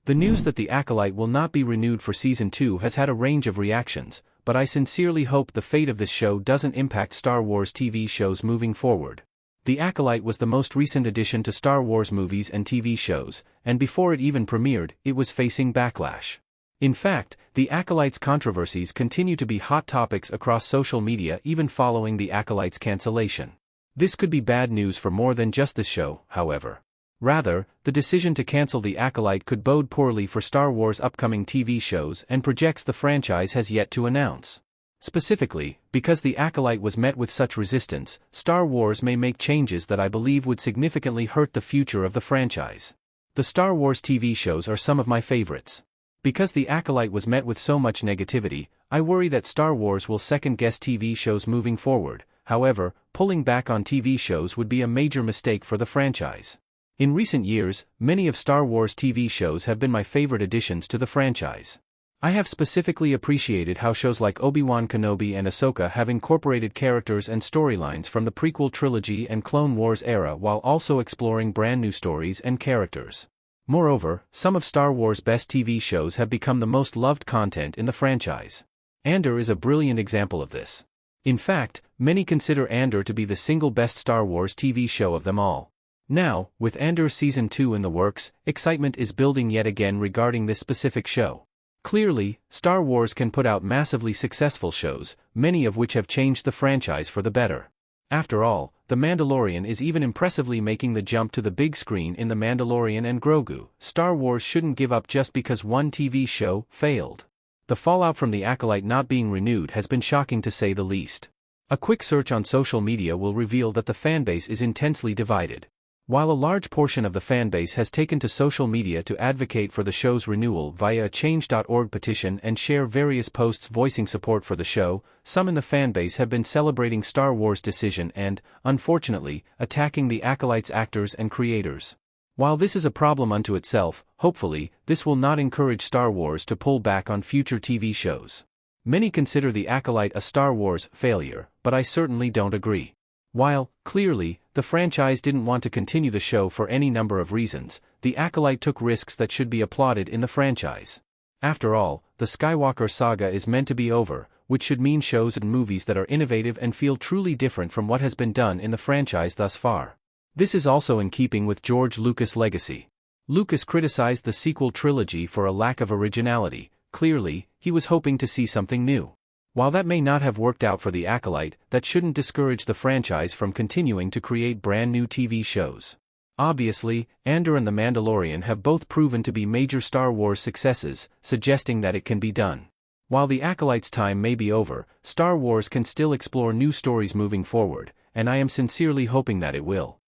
The news that The Acolyte will not be renewed for Season 2 has had a range of reactions, but I sincerely hope the fate of this show doesn't impact Star Wars TV shows moving forward. The Acolyte was the most recent addition to Star Wars movies and TV shows, and before it even premiered, it was facing backlash. In fact, The Acolyte's controversies continue to be hot topics across social media even following The Acolyte's cancellation. This could be bad news for more than just this show, however. Rather, the decision to cancel The Acolyte could bode poorly for Star Wars' upcoming TV shows and projects the franchise has yet to announce. Specifically, because The Acolyte was met with such resistance, Star Wars may make changes that I believe would significantly hurt the future of the franchise. The Star Wars TV shows are some of my favorites. Because The Acolyte was met with so much negativity, I worry that Star Wars will second-guess TV shows moving forward. However, pulling back on TV shows would be a major mistake for the franchise. In recent years, many of Star Wars TV shows have been my favorite additions to the franchise. I have specifically appreciated how shows like Obi-Wan Kenobi and Ahsoka have incorporated characters and storylines from the prequel trilogy and Clone Wars era while also exploring brand new stories and characters. Moreover, some of Star Wars' best TV shows have become the most loved content in the franchise. Andor is a brilliant example of this. In fact, many consider Andor to be the single best Star Wars TV show of them all. Now, with Andor Season 2 in the works, excitement is building yet again regarding this specific show. Clearly, Star Wars can put out massively successful shows, many of which have changed the franchise for the better. After all, The Mandalorian is even impressively making the jump to the big screen in The Mandalorian and Grogu. Star Wars shouldn't give up just because one TV show failed. The fallout from The Acolyte not being renewed has been shocking to say the least. A quick search on social media will reveal that the fanbase is intensely divided. While a large portion of the fanbase has taken to social media to advocate for the show's renewal via a change.org petition and share various posts voicing support for the show, some in the fanbase have been celebrating Star Wars' decision and, unfortunately, attacking The Acolyte's actors and creators. While this is a problem unto itself, hopefully, this will not encourage Star Wars to pull back on future TV shows. Many consider The Acolyte a Star Wars failure, but I certainly don't agree. While, clearly, the franchise didn't want to continue the show for any number of reasons, The Acolyte took risks that should be applauded in the franchise. After all, the Skywalker saga is meant to be over, which should mean shows and movies that are innovative and feel truly different from what has been done in the franchise thus far. This is also in keeping with George Lucas' legacy. Lucas criticized the sequel trilogy for a lack of originality. Clearly, he was hoping to see something new. While that may not have worked out for The Acolyte, that shouldn't discourage the franchise from continuing to create brand new TV shows. Obviously, Andor and The Mandalorian have both proven to be major Star Wars successes, suggesting that it can be done. While The Acolyte's time may be over, Star Wars can still explore new stories moving forward, and I am sincerely hoping that it will.